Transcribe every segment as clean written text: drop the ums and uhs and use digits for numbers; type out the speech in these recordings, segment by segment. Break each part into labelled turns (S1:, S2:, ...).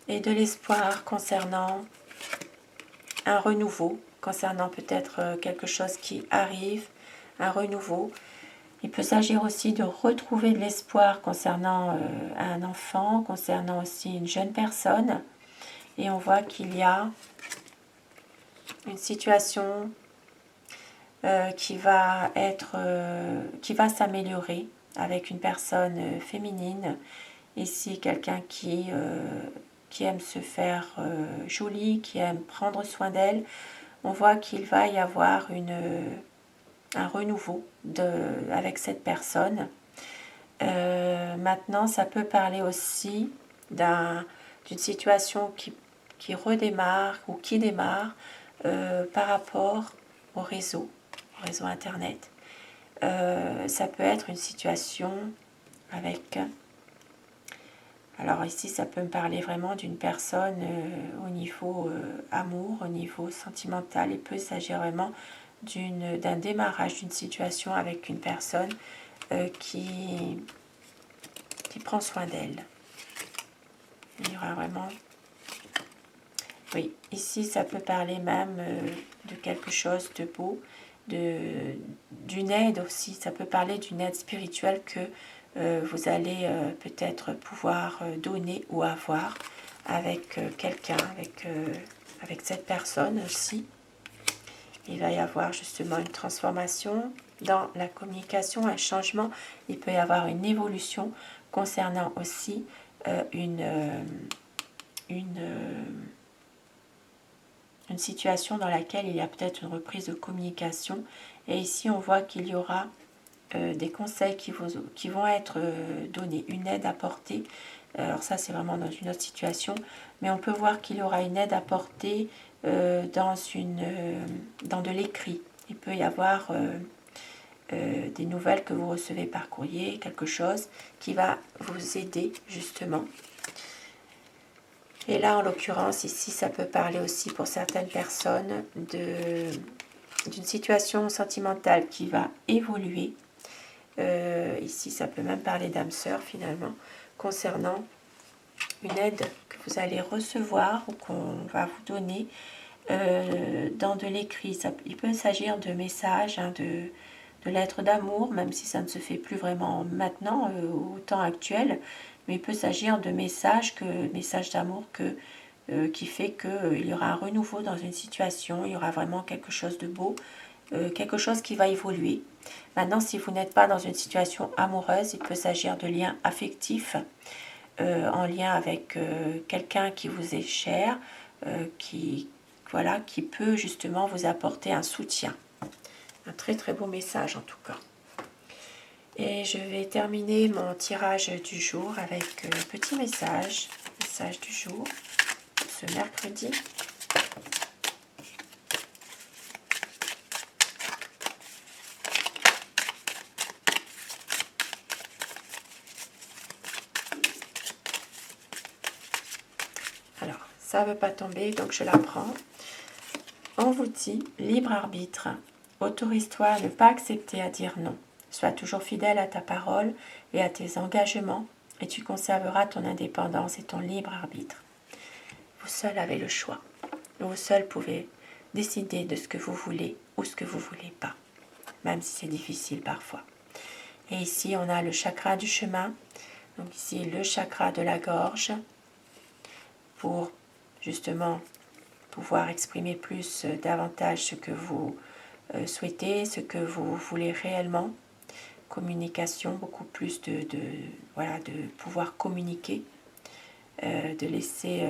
S1: et de l'espoir concernant un renouveau, concernant peut-être quelque chose qui arrive, un renouveau. Il peut s'agir aussi de retrouver de l'espoir concernant un enfant, concernant aussi une jeune personne. Et on voit qu'il y a une situation qui va s'améliorer avec une personne féminine. Ici, quelqu'un qui aime se faire jolie, qui aime prendre soin d'elle. On voit qu'il va y avoir un renouveau avec cette personne. Maintenant, ça peut parler aussi d'une situation qui redémarre ou qui démarre par rapport au réseau Internet. Ça peut être une situation avec... Alors ici, ça peut me parler vraiment d'une personne au niveau amour, au niveau sentimental. Il peut s'agir vraiment d'un démarrage d'une situation avec une personne qui prend soin d'elle. Il y aura vraiment... Oui, ici, ça peut parler même de quelque chose de beau, d'une aide aussi. Ça peut parler d'une aide spirituelle que vous allez peut-être pouvoir donner ou avoir avec quelqu'un, avec cette personne aussi. Il va y avoir justement une transformation dans la communication, un changement. Il peut y avoir une évolution concernant aussi une situation dans laquelle il y a peut-être une reprise de communication. Et ici, on voit qu'il y aura des conseils qui vont être donnés, une aide apportée. Alors ça, c'est vraiment dans une autre situation. Mais on peut voir qu'il y aura une aide apportée dans de l'écrit. Il peut y avoir des nouvelles que vous recevez par courrier, quelque chose qui va vous aider justement. Et là, en l'occurrence, ici, ça peut parler aussi pour certaines personnes d'une situation sentimentale qui va évoluer. Ici, ça peut même parler d'âme sœur, finalement, concernant une aide que vous allez recevoir ou qu'on va vous donner dans de l'écrit. Il peut s'agir de messages, de lettres d'amour, même si ça ne se fait plus vraiment maintenant, au temps actuel. Mais il peut s'agir de messages d'amour qui fait qu'il y aura un renouveau dans une situation, il y aura vraiment quelque chose de beau, quelque chose qui va évoluer. Maintenant, si vous n'êtes pas dans une situation amoureuse, il peut s'agir de liens affectifs, en lien avec quelqu'un qui vous est cher, qui peut justement vous apporter un soutien. Un très très beau message en tout cas. Et je vais terminer mon tirage du jour avec le petit message du jour, ce mercredi. Alors, ça ne veut pas tomber, donc je la prends. On vous dit, libre arbitre, autorise-toi à ne pas accepter à dire non. Sois toujours fidèle à ta parole et à tes engagements, et tu conserveras ton indépendance et ton libre arbitre. Vous seul avez le choix. Vous seul pouvez décider de ce que vous voulez ou ce que vous ne voulez pas, même si c'est difficile parfois. Et ici, on a le chakra du chemin, donc ici le chakra de la gorge, pour justement pouvoir exprimer davantage ce que vous souhaitez, ce que vous voulez réellement. Communication, beaucoup plus de pouvoir communiquer, de laisser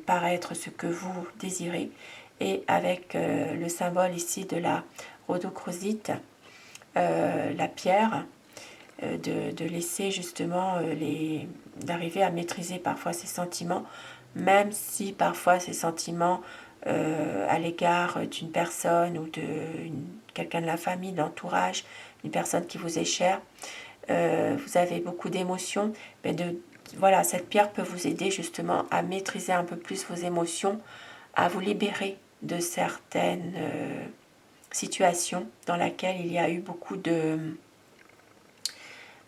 S1: paraître ce que vous désirez. Et avec le symbole ici de la rhodochrosite, la pierre, de laisser justement d'arriver à maîtriser parfois ses sentiments, même si parfois ces sentiments à l'égard d'une personne ou de quelqu'un de la famille, de l'entourage, une personne qui vous est chère, vous avez beaucoup d'émotions, mais cette pierre peut vous aider justement à maîtriser un peu plus vos émotions, à vous libérer de certaines situations dans lesquelles il y a eu beaucoup de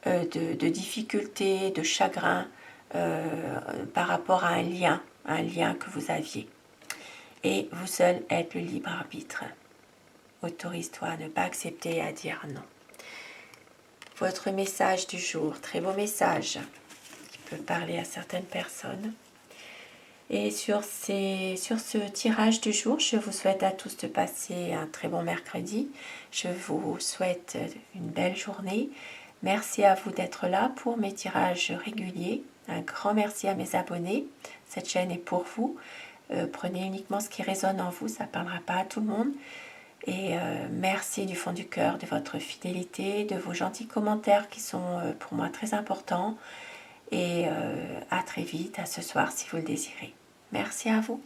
S1: difficultés, de chagrin, par rapport à un lien que vous aviez. Et vous seul êtes le libre arbitre. Autorise-toi à ne pas accepter et à dire non. Votre message du jour, très beau message qui peut parler à certaines personnes. Et sur ce tirage du jour, je vous souhaite à tous de passer un très bon mercredi. Je vous souhaite une belle journée. Merci à vous d'être là pour mes tirages réguliers. Un grand merci à mes abonnés. Cette chaîne est pour vous. Prenez uniquement ce qui résonne en vous, ça ne parlera pas à tout le monde. Et merci du fond du cœur de votre fidélité, de vos gentils commentaires qui sont pour moi très importants. Et à très vite, à ce soir si vous le désirez. Merci à vous.